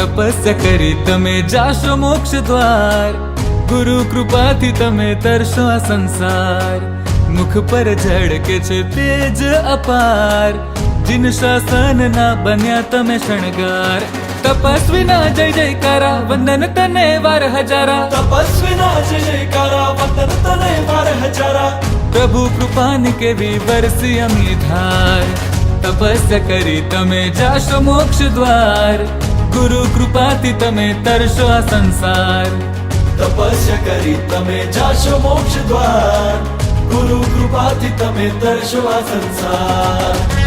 તપસ્યા કરી તમે જાશો મોક્ષ દ્વાર, ગુરુ કૃપાથી તમે તરશો આ સંસાર. મુખ પર ઝળકે છે તેજ અપાર, જીન શાસન ના બન્યા તમે શણગાર. તપસ્વીના જય જયકારા, વંદન તને વાર હજારા. તપસ્વીના જય જયકારા, વંદન તને વાર હજારા. પ્રભુ કૃપાની કેવી વરસી અમી ધાર, તપસ્યા કરી તમે જાશો મોક્ષ દ્વાર, ગુરુ કૃપાથી તમે તરશો આ સંસાર. તપસ્યા કરી તમે જાશો મોક્ષ દ્વાર, ગુરુ કૃપાથી તમે તરશો આ સંસાર.